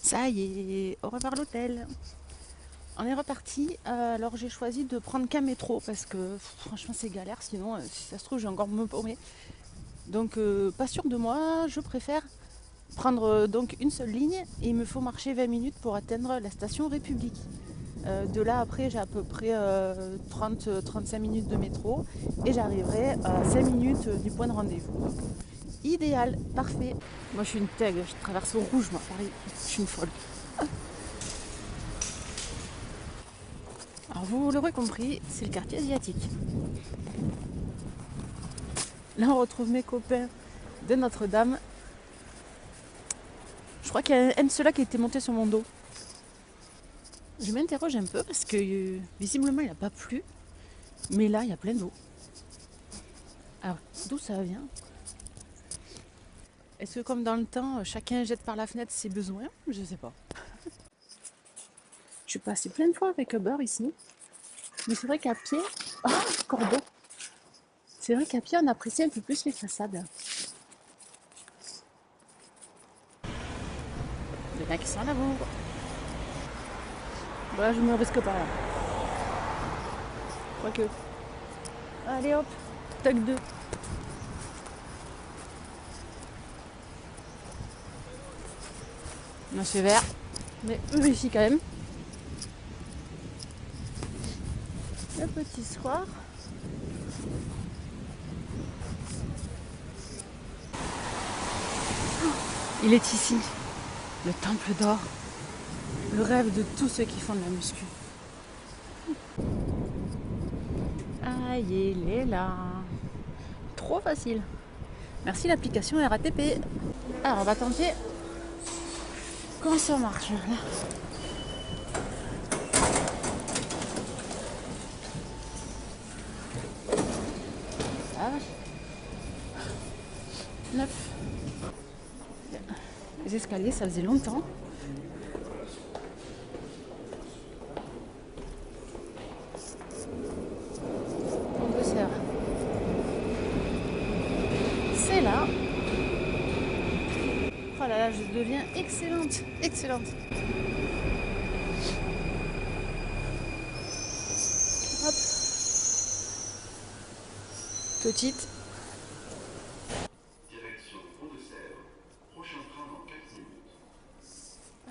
Ça y est, au revoir l'hôtel. On est reparti. Alors j'ai choisi de prendre qu'un métro parce que franchement c'est galère. Sinon, si ça se trouve, j'ai encore me paumer. Donc pas sûr de moi. Je préfère prendre donc une seule ligne et il me faut marcher 20 minutes pour atteindre la station République. De là après j'ai à peu près 30-35 minutes de métro et j'arriverai à 5 minutes du point de rendez-vous. Donc, idéal, parfait. Moi je suis une tègue, je traverse au rouge moi Paris. Je suis une folle. Alors vous l'aurez compris, c'est le quartier asiatique. Là on retrouve mes copains de Notre-Dame. Je crois qu'il y a un de ceux-là qui était monté sur mon dos. Je m'interroge un peu parce que visiblement il n'a pas plu. Mais là il y a plein d'eau. Alors d'où ça vient? Est-ce que comme dans le temps, chacun jette par la fenêtre ses besoins? Je sais pas. Je suis passée plein de fois avec Uber ici. Mais c'est vrai qu'à pied... Oh, corbeau! C'est vrai qu'à pied on apprécie un peu plus les façades. Il y en a qui sont à la bourre. Voilà, je me risque pas là. Quoique. Allez hop, tac 2. Moi c'est vert, mais eux ici quand même. Le petit soir. Il est ici, le temple d'or, le rêve de tous ceux qui font de la muscu. Ah, il est là. Trop facile. Merci l'application RATP. Alors on va tenter. Comment ça marche là? Ah, 9. Les escaliers, ça faisait longtemps. Professeur. C'est là. Oh là là, je deviens excellente. Excellente. Hop. Petite. Direction Pont-de-Sèvres, prochain train dans 4 minutes.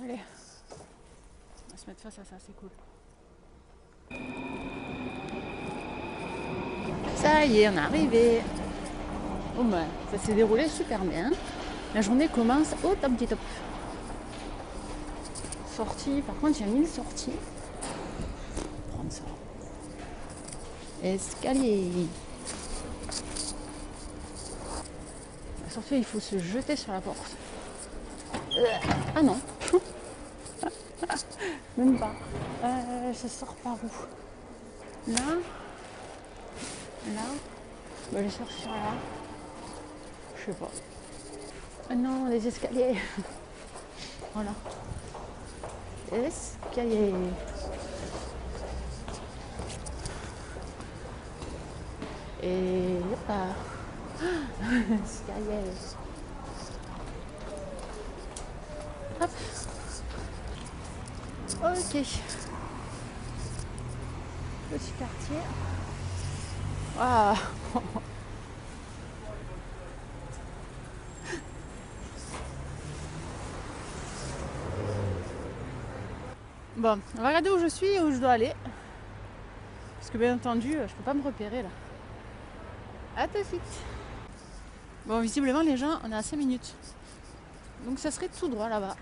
Allez. On va se mettre face à ça, c'est cool. Ça y est, on est arrivé. Bon ben, ça s'est déroulé super bien. La journée commence au top du top. Sortie, par contre, il y a 1000 sorties. Prendre ça. Escalier. Surtout, il faut se jeter sur la porte. Ah non. Même pas. Ça sort par où? Là. Là. Bah, je sors sur là. Je sais pas. Ah non, les escaliers. Voilà. Escalier. Et hop là. Escalier. Hop. Ok. Petit quartier. Waouh. Bon, on va regarder où je suis et où je dois aller. Parce que bien entendu, je peux pas me repérer là. A tout de suite. Bon, visiblement les gens, on est à 5 minutes. Donc ça serait tout droit là-bas.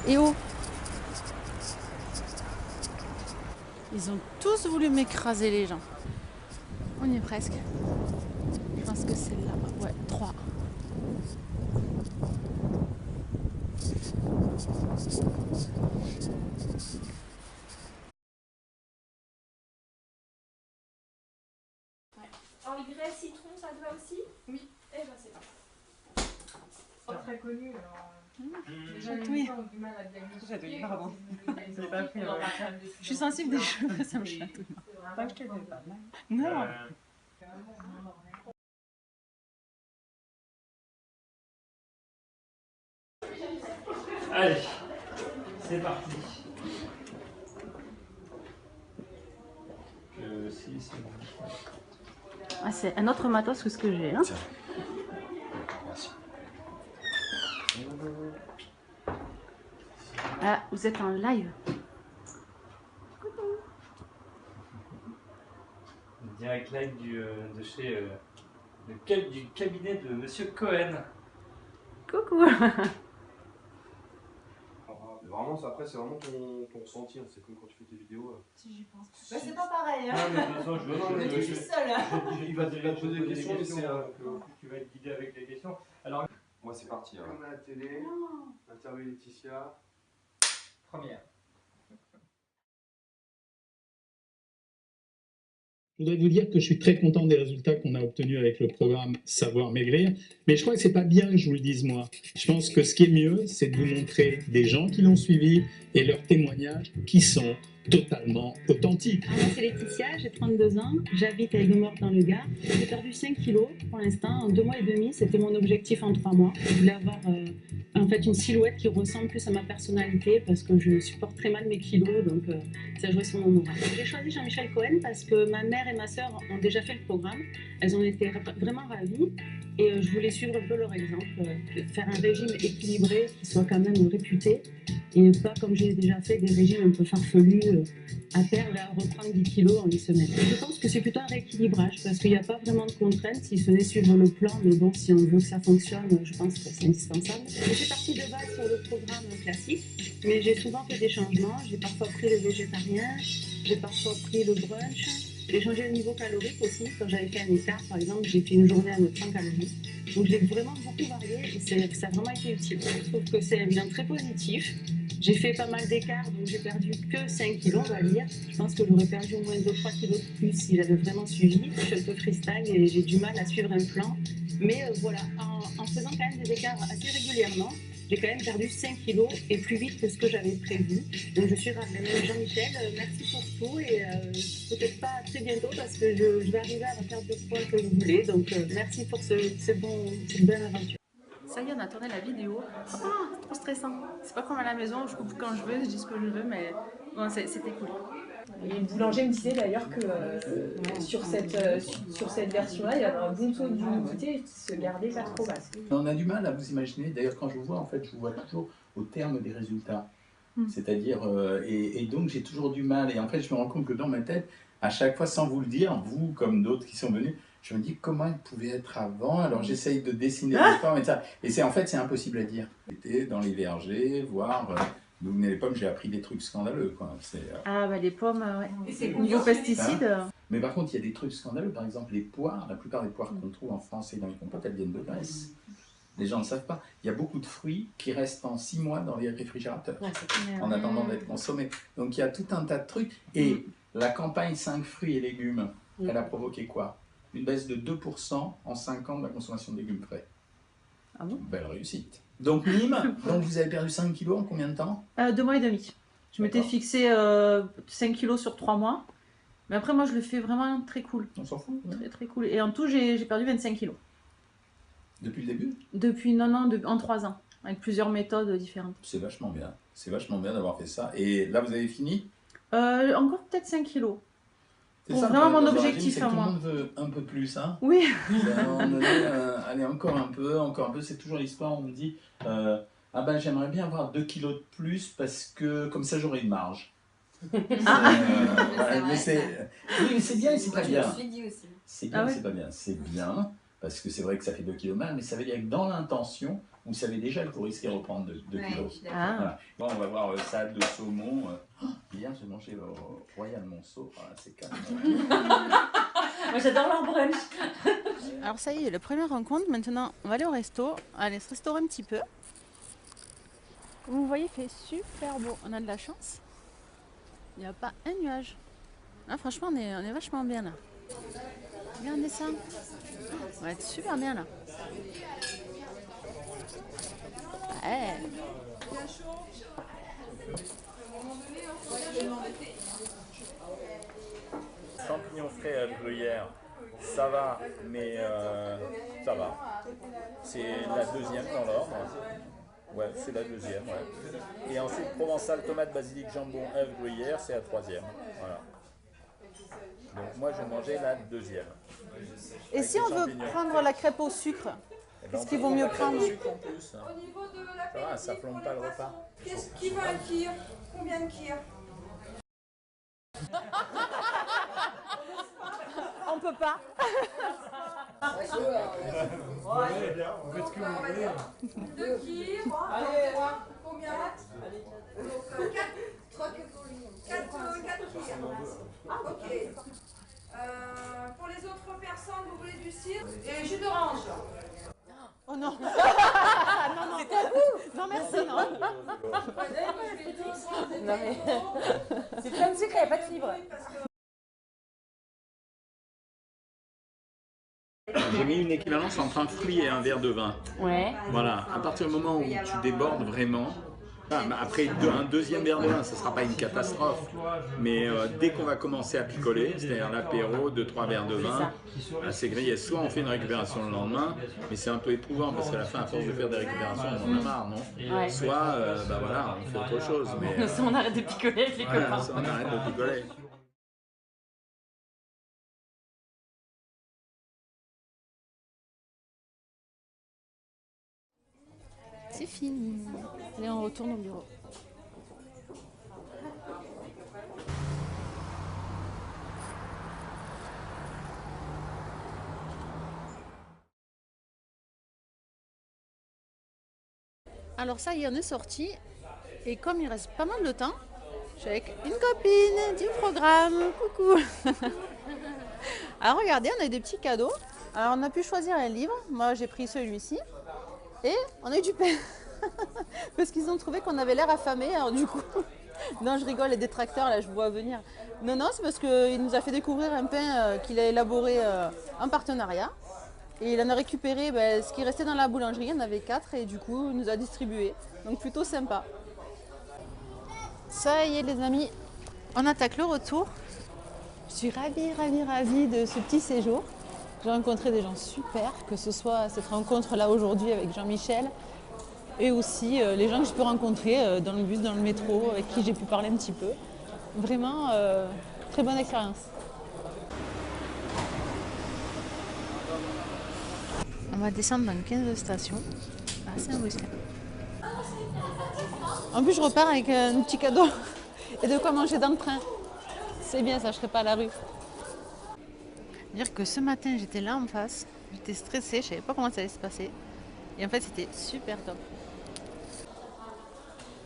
Et oh, ils ont tous voulu m'écraser les gens. On y est presque. Je pense que c'est là. Ouais, 3. Alors, le grès citron, ça te va aussi? Oui. Eh ben, c'est parfait. Pas très connu, alors. Déjà, les Oui. gens ont du mal à diagnostiquer. J'avais pardon. C'est pas pris, Je suis sensible des cheveux, ça me chatouille. Pas que je te fais pas mal. Non. Allez, c'est parti. Si, c'est bon. Ah, c'est un autre matos que ce que j'ai. Hein. Tiens. Merci. Ah, vous êtes en live. Direct live de chez du cabinet de Monsieur Cohen. Coucou. Vraiment, après, c'est vraiment ton ressenti. C'est comme quand tu fais tes vidéos. Si j'y pense. Bah, c'est pas pareil. Hein. Non, mais de toute façon, Je suis seule. Il va te poser des questions, mais c'est tu vas être guidé avec les questions. Alors, moi, c'est parti. Hein. Comme à la télé, interview Laetitia. première. Je voudrais vous dire que je suis très content des résultats qu'on a obtenus avec le programme Savoir Maigrir, mais je crois que c'est pas bien que je vous le dise moi. Je pense que ce qui est mieux, c'est de vous montrer des gens qui l'ont suivi et leurs témoignages qui sont totalement authentiques. Moi, c'est Laetitia, j'ai 32 ans, j'habite à Aigues-Mortes dans le Gard. J'ai perdu 5 kilos pour l'instant, en 2 mois et demi, c'était mon objectif en 3 mois. Je voulais avoir en fait une silhouette qui ressemble plus à ma personnalité parce que je supporte très mal mes kilos, donc ça jouait sur mon moral. J'ai choisi Jean-Michel Cohen parce que ma mère et ma sœur ont déjà fait le programme, elles ont été vraiment ravies et je voulais suivre un peu leur exemple, faire un régime équilibré qui soit quand même réputé et pas comme j'ai déjà fait des régimes un peu farfelus à perdre et à reprendre 10 kilos en une semaine. Je pense que c'est plutôt un rééquilibrage parce qu'il n'y a pas vraiment de contraintes, si ce n'est suivre le plan, mais bon, si on veut que ça fonctionne, je pense que c'est indispensable. Je suis partie de base sur le programme classique, mais j'ai souvent fait des changements. J'ai parfois pris le végétarien, j'ai parfois pris le brunch, j'ai changé le niveau calorique aussi. Quand j'avais fait un écart, par exemple, j'ai fait une journée à 900 calories. Donc j'ai vraiment beaucoup varié et ça a vraiment été utile. Je trouve que c'est un bilan très positif. J'ai fait pas mal d'écarts, donc j'ai perdu que 5 kilos, on va dire. Je pense que j'aurais perdu au moins 2-3 kilos de plus si j'avais vraiment suivi. Je suis un peu freestyle et j'ai du mal à suivre un plan. Mais voilà, en faisant quand même des écarts assez régulièrement, j'ai quand même perdu 5 kilos et plus vite que ce que j'avais prévu. Donc je suis ravie. Jean-Michel, merci pour tout et peut-être pas très bientôt parce que je vais arriver à la perte de poids que je voulais. Donc merci pour cette belle aventure. Ça y est, on a tourné la vidéo. Ah, c'est trop stressant. C'est pas comme à la maison, je coupe quand je veux, je dis ce que je veux, mais bon, c'était cool. Et le boulanger me disait d'ailleurs que sur cette version-là, il y avait un bon taux d'humidité qui se gardait pas trop basse. On a du mal à vous imaginer, d'ailleurs quand je vous vois, en fait, je vous vois toujours au terme des résultats. C'est-à-dire, et donc j'ai toujours du mal, et en fait je me rends compte que dans ma tête, à chaque fois sans vous le dire, vous comme d'autres qui sont venus, je me dis comment il pouvait être avant, alors j'essaye de dessiner les formes et ça, et c'est en fait c'est impossible à dire. J'étais dans les vergers, voir d'où venaient les pommes, j'ai appris des trucs scandaleux quoi. Ah bah les pommes, ouais. Et c'est Niveau pesticides. Mais par contre il y a des trucs scandaleux, par exemple les poires, la plupart des poires qu'on trouve en France et dans les compotes, elles viennent de Grèce. Les gens ne le savent pas. Il y a beaucoup de fruits qui restent en 6 mois dans les réfrigérateurs en attendant d'être consommés. Donc il y a tout un tas de trucs. Et la campagne 5 fruits et légumes, elle a provoqué quoi? Une baisse de 2% en 5 ans de la consommation de légumes frais. Ah bon? Belle réussite. Donc Nîmes, donc vous avez perdu 5 kilos en combien de temps? 2 mois et demi. Je m'étais fixé 5 kilos sur 3 mois. Mais après moi je le fais vraiment très cool. On s'en fout. Très très cool. Et en tout j'ai perdu 25 kilos. Depuis le début? Depuis, non, en 3 ans. Avec plusieurs méthodes différentes. C'est vachement bien. C'est vachement bien d'avoir fait ça. Et là vous avez fini? Encore peut-être 5 kilos. C'est Pour ça, vraiment mon dans un régime, objectif c'est que à tout le moi. monde veut un peu plus, hein? Oui. À un moment donné, allez, encore un peu, c'est toujours l'histoire, on me dit ah ben j'aimerais bien avoir 2 kilos de plus parce que comme ça j'aurai une marge. Ouais, mais oui, mais c'est bien et c'est pas bien. Je me suis dit aussi. C'est bien Ah ouais. et c'est pas bien. C'est bien parce que c'est vrai que ça fait 2 kilos mal, mais ça veut dire que dans l'intention, vous savez déjà que vous risquez de reprendre 2 kilos. Ah. Voilà. Bon, on va voir salade de saumon. Hier j'ai mangé Royal Monceau, c'est calme. Moi j'adore leur brunch. Alors ça y est, la première rencontre. Maintenant, on va aller au resto. Allez se restaurer un petit peu. Comme vous voyez, il fait super beau. On a de la chance. Il n'y a pas un nuage. Ah, franchement, on est vachement bien là. Regardez ça. On va être super bien là. Ouais. Champignons frais à gruyère, ça va, mais ça va. C'est la deuxième dans l'ordre. Ouais, c'est la deuxième, ouais. Et ensuite, provençal, tomate, basilic, jambon, œuf, gruyère, c'est la troisième. Voilà. Donc moi, je mangeais la deuxième. Et Avec si les on veut champignons. prendre la crêpe au sucre, Eh ben, qu'est-ce on qu'il peut vaut mieux prendre la prendre? crêpe au sucre en plus. Au niveau de Ça l'apéritif, va, ça plombe pas le repas. Qui veut un kir? Combien de kir? On peut pas. Deux kirs. Combien? Donc 4 kirs. Ok. Pour les autres personnes, vous voulez du cidre et jus d'orange. Oh non. Non, non. Non, merci, non. Non mais c'est plein de sucre, il n'y a pas de fibre. J'ai mis une équivalence entre un fruit et un verre de vin. Ouais. Voilà, à partir du moment où tu débordes vraiment, après un deuxième verre de vin, ce ne sera pas une catastrophe, mais dès qu'on va commencer à picoler, c'est-à-dire l'apéro, 2-3 verres de vin, c'est grillé. Soit on fait une récupération le lendemain, mais c'est un peu éprouvant parce qu'à la fin, à force de faire des récupérations, on en a marre, non? Ouais. Soit, voilà, on fait autre chose, mais On arrête de picoler avec les voilà, copains. soit on arrête de picoler. C'est fini. Allez, on retourne au bureau. Alors ça y est, on est sorti. Et comme il reste pas mal de temps, je suis avec une copine du programme. Coucou. Alors regardez, on a des petits cadeaux. Alors on a pu choisir un livre. Moi j'ai pris celui-ci. Et on a eu du pain. Parce qu'ils ont trouvé qu'on avait l'air affamé. Alors du coup, non je rigole, les détracteurs là je vous vois venir. Non, non, c'est parce qu'il nous a fait découvrir un pain qu'il a élaboré en partenariat. Et il en a récupéré ce qui restait dans la boulangerie, il y en avait 4 et du coup il nous a distribué. Donc plutôt sympa. Ça y est les amis, on attaque le retour. Je suis ravie de ce petit séjour. J'ai rencontré des gens super, que ce soit cette rencontre là aujourd'hui avec Jean-Michel et aussi les gens que j'ai pu rencontrer dans le bus, dans le métro, avec qui j'ai pu parler un petit peu. Vraiment, très bonne expérience. On va descendre dans 15 stations à Saint-Augustin. En plus, je repars avec un petit cadeau et de quoi manger dans le train. C'est bien, ça, je ne serai pas à la rue. Dire que ce matin, j'étais là en face, j'étais stressée, je ne savais pas comment ça allait se passer. Et en fait, c'était super top.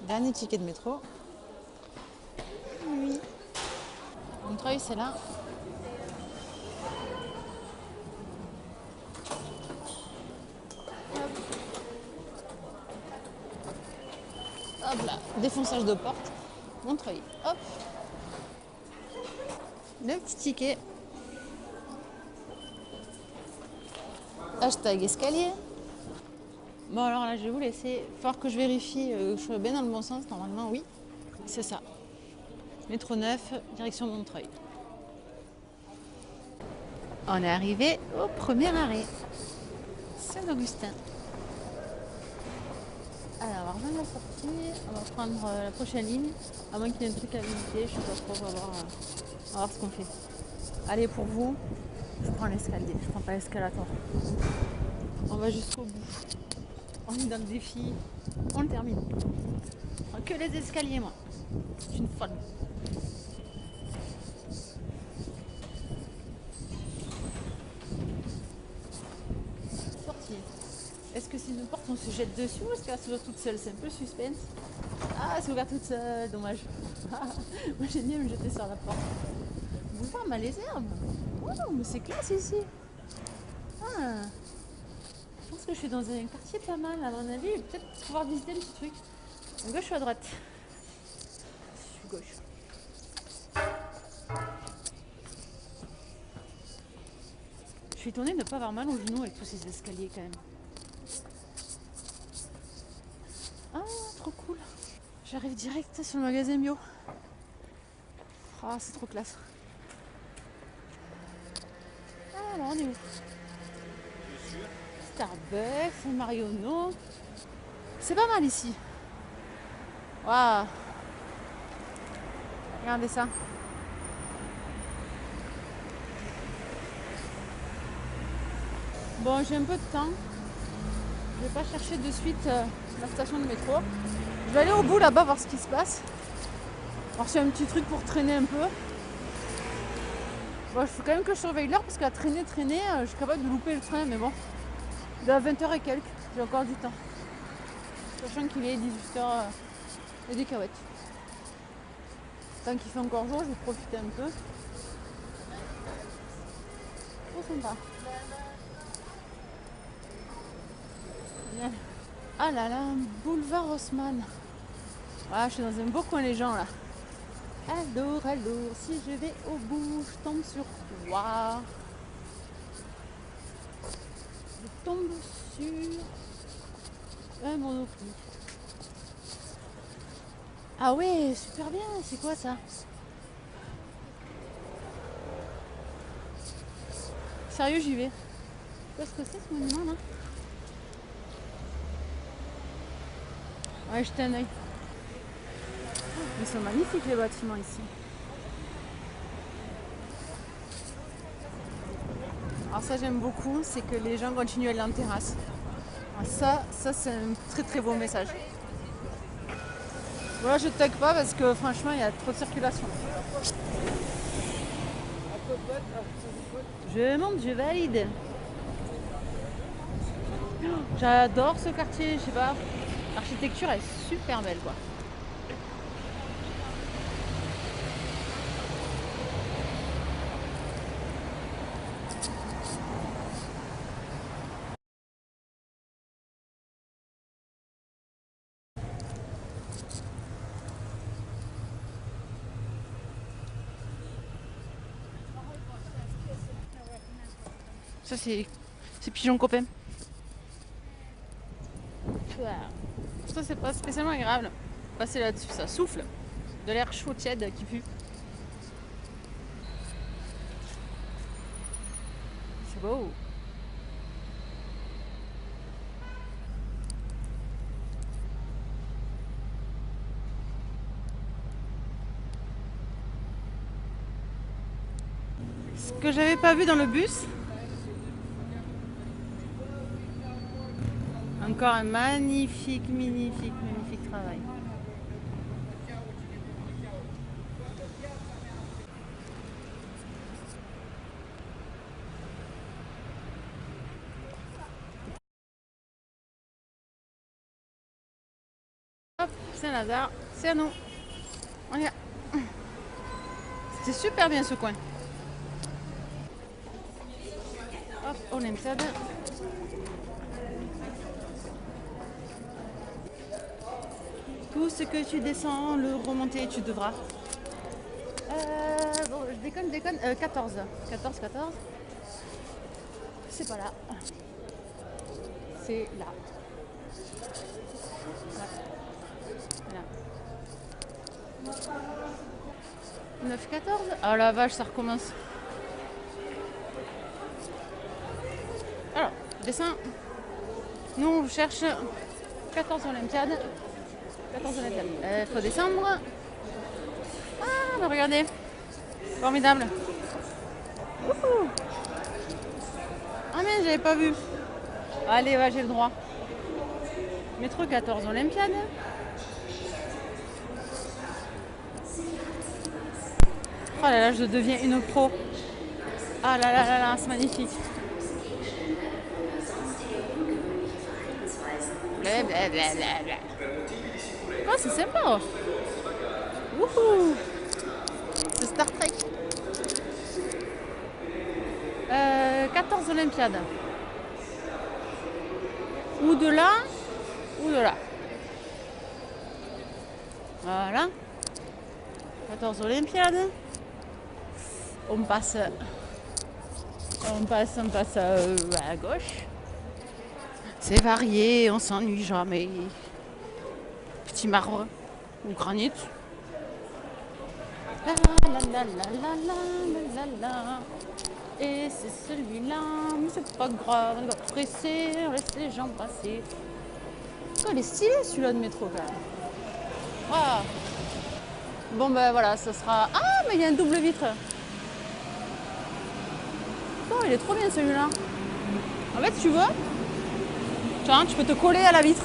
Dernier ticket de métro. Oui. Montreuil, c'est là. Hop là, défonçage de porte. Montreuil, hop. Le petit ticket. Hashtag escalier. Bon alors là je vais vous laisser. Il va falloir que je vérifie que je sois bien dans le bon sens. Normalement oui. C'est ça. Métro 9, direction Montreuil. On est arrivé au premier arrêt. Saint-Augustin. Alors, on va rejoindre la sortie, on va prendre la prochaine ligne, à moins qu'il y ait un truc à visiter, je sais pas trop, on va voir ce qu'on fait. Allez, pour vous, je prends l'escalier, je prends pas l'escalator. On va jusqu'au bout. On est dans le défi, on le termine. Je prends que les escaliers, moi. C'est une folle. Sortie. Est-ce que c'est une porte, on se jette dessus ou est-ce qu'elle s'ouvre toute seule? C'est un peu le suspense. Ah, c'est ouvert toute seule, dommage. Moi j'aime bien me jeter sur la porte. Boulevard Malesherbes. Oh, mais c'est classe ici. Ah. Je pense que je suis dans un quartier pas mal, à mon avis. Peut-être pouvoir visiter un petit truc. À gauche ou à droite? Je suis gauche. Je suis étonnée de ne pas avoir mal aux genoux avec tous ces escaliers quand même. Ah, trop cool. J'arrive direct sur le magasin bio. Ah, c'est trop classe. Alors, on est où? Starbucks, Marionneau. C'est pas mal ici. Waouh. Regardez ça. Bon, j'ai un peu de temps. Je vais pas chercher de suite la station de métro. Je vais aller au bout là-bas voir ce qui se passe. Alors s'il y a un petit truc pour traîner un peu. Bon, il faut quand même que je surveille l'heure parce qu'à traîner, je suis capable de louper le train, mais bon. Il est à 20h et quelques, j'ai encore du temps. Sachant qu'il est 18h et des cahuètes. Tant qu'il fait encore jour, je vais profiter un peu. Trop sympa. Bien. Ah là là, boulevard Haussmann. Ah, je suis dans un beau coin les gens là. Alors, si je vais au bout, je tombe sur toi. Je tombe sur un Monoprix. Ah ouais, super bien, c'est quoi ça? Sérieux, j'y vais. Qu'est-ce que c'est ce monument là? Ouais, jetez un œil. Ils sont magnifiques les bâtiments ici. Alors ça j'aime beaucoup, c'est que les gens continuent à aller en terrasse. Alors ça c'est un très très beau message. Voilà, je ne tag pas parce que franchement il y a trop de circulation. Je monte, je valide. J'adore ce quartier, je sais pas. L'architecture est super belle quoi. Ça c'est pigeon copain. Ça c'est pas spécialement agréable. Passer là-dessus, ça souffle. De l'air chaud tiède qui pue. C'est beau. Ce que j'avais pas vu dans le bus. Encore un magnifique travail. Hop, Saint-Lazare, c'est à nous. On y va. C'était super bien ce coin. Hop, Olympiade. Tout ce que tu descends, le remonter, tu devras. Bon, je déconne. 14. C'est pas là. C'est là. Là. 9, 14. Ah la vache, ça recommence. Alors, descends. Nous, on cherche 14 Olympiades. 14 Olympiades. Faut descendre. Ah, bah regardez. Formidable. Wouhou. Ah mais j'avais pas vu. Allez, va, j'ai le droit. Métro 14 Olympiades. Oh là là, je deviens une pro. Ah là là là là, c'est magnifique. Blablabla. Oh, c'est sympa. Wouhou. C'est Star Trek. 14 Olympiades. Ou de là, ou de là. Voilà. 14 Olympiades. On passe à gauche. C'est varié, on s'ennuie jamais. Petit marbre ou granit. La la la la la la la la. Et c'est celui-là, mais c'est pas grave, on va presser, on laisse les gens passer. Oh, il est stylé celui-là de métro quand même. Waouh. Bon ben voilà, ça sera... Ah, mais il y a un double vitre. Oh, il est trop bien celui-là. En fait, tu vois, tu peux te coller à la vitre.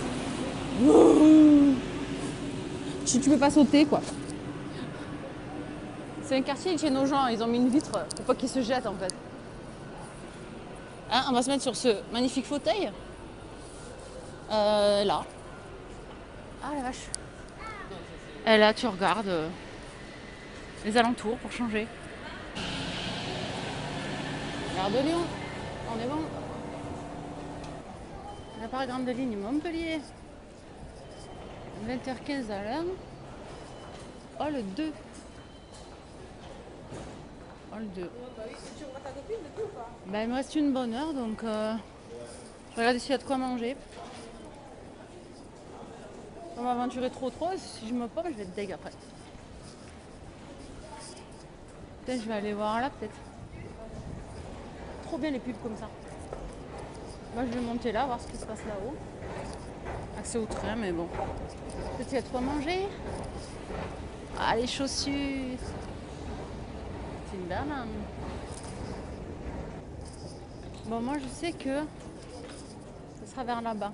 Tu peux pas sauter, quoi. C'est un quartier, ils tiennent aux gens. Ils ont mis une vitre pour pas qu'ils se jettent, en fait. Hein, on va se mettre sur ce magnifique fauteuil. Là. Ah, la vache. Et là, tu regardes les alentours pour changer. Gare de Lyon. On est bon. La part grande ligne Montpellier. 20h15 à l'heure. Oh, le 2. Oh, le 2. Bah, il me reste une bonne heure, donc je regarde s'il y a de quoi manger. On va m'aventurer trop. Si je me pomme, je vais être deg après. Peut-être je vais aller voir là, peut-être. Trop bien les pubs comme ça. Moi, je vais monter là, voir ce qui se passe là-haut. Accès au train, mais bon. Peut-être qu'il y a de quoi manger. Ah, les chaussures. Timberland. Bon, moi, je sais que ce sera vers là-bas.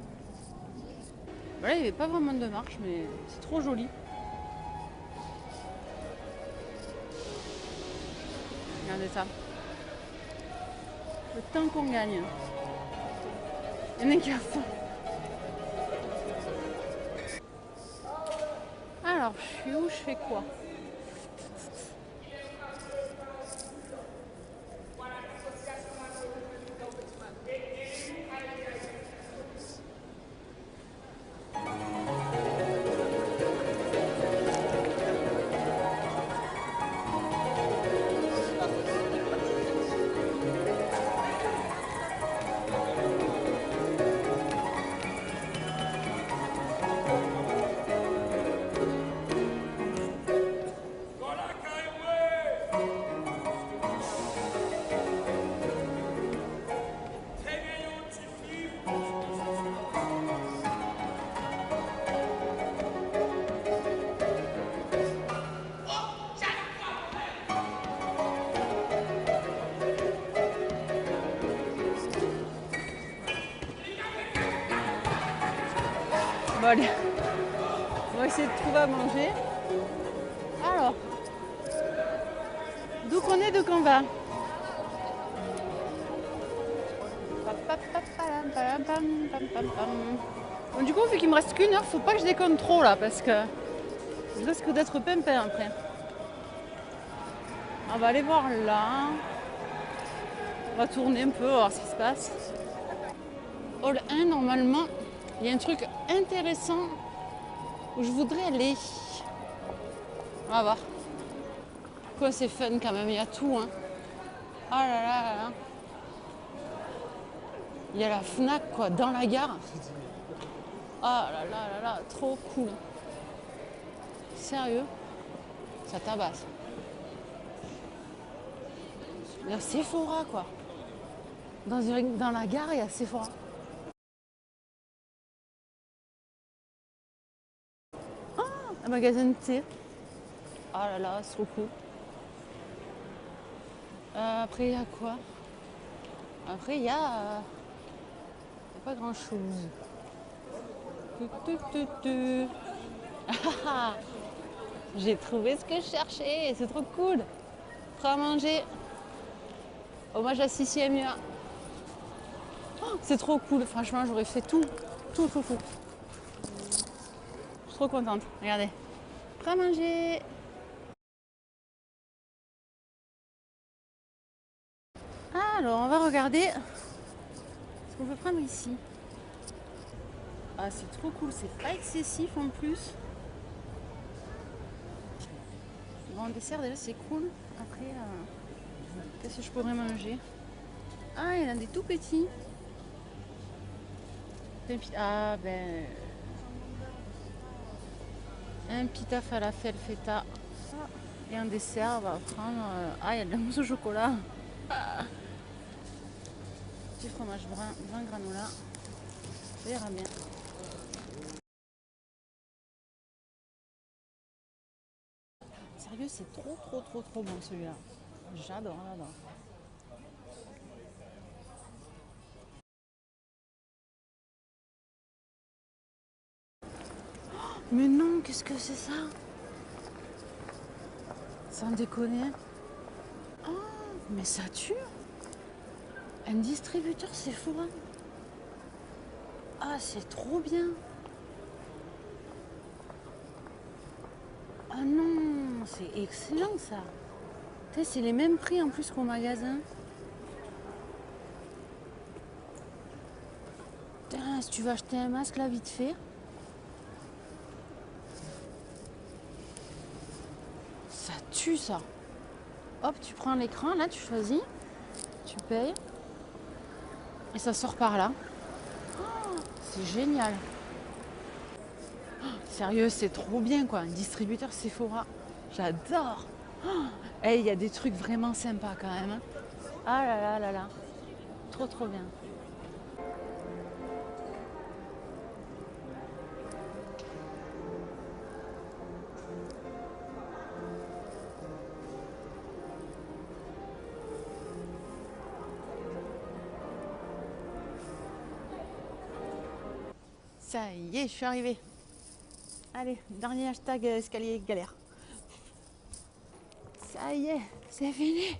Là, il n'y avait pas vraiment de marche, mais c'est trop joli. Regardez ça. Le temps qu'on gagne. Il y en a qui a faim. Alors, je suis où? Je fais quoi? Bon, allez. On va essayer de trouver à manger. Alors, d'où qu'on est, d'où qu'on va. Bon, du coup, vu qu'il me reste qu'une heure, faut pas que je déconne trop là, parce que je risque d'être pimpin après. On va aller voir là. On va tourner un peu, voir ce qui se passe. Hall 1, normalement, il y a un truc intéressant où je voudrais aller. On va voir. Quoi, c'est fun quand même, il y a tout. Hein. Oh là là là là. Il y a la Fnac quoi, dans la gare. Oh là là là là, trop cool. Sérieux, ça tabasse. Il y a Sephora quoi. Dans la gare, il y a Sephora. Oh, un magasin de thé. Oh là là, c'est trop cool. Après, il y a quoi? Après, il y a pas grand chose. J'ai trouvé ce que je cherchais, c'est trop cool. Prêt à manger. Hommage à Sissi et Mua. Oh, c'est trop cool, franchement, j'aurais fait tout. Je suis trop contente. Regardez. Prêt à manger. Alors, on va regarder ce qu'on peut prendre ici. Ah, c'est trop cool, c'est pas excessif en plus. Bon, dessert déjà c'est cool. Après, qu'est-ce que je pourrais manger? Ah, il y en a des tout petits. Ah, ben. Un pita falafel feta. Et un dessert, on va prendre. Ah, il y a de la mousse au chocolat. Petit fromage brun, 20 granola. Ça ira bien. sérieux, c'est trop bon celui-là. J'adore. Mais non, qu'est-ce que c'est ça? Sans déconner. Oh, mais ça tue. Un distributeur Sephora. Ah, c'est trop bien. Ah non, c'est excellent ça. C'est les mêmes prix en plus qu'au magasin. Putain, si tu veux acheter un masque là vite fait. Ça tue ça. Hop, tu prends l'écran, là tu choisis, tu payes. Et ça sort par là. Oh, c'est génial. Oh, sérieux, c'est trop bien quoi. Un distributeur Sephora. J'adore. Il y a des trucs vraiment sympas quand même. Hein. Ah là là. Trop bien. Ça y est, je suis arrivée. Allez, dernier hashtag escalier galère. Ça y est, c'est fini.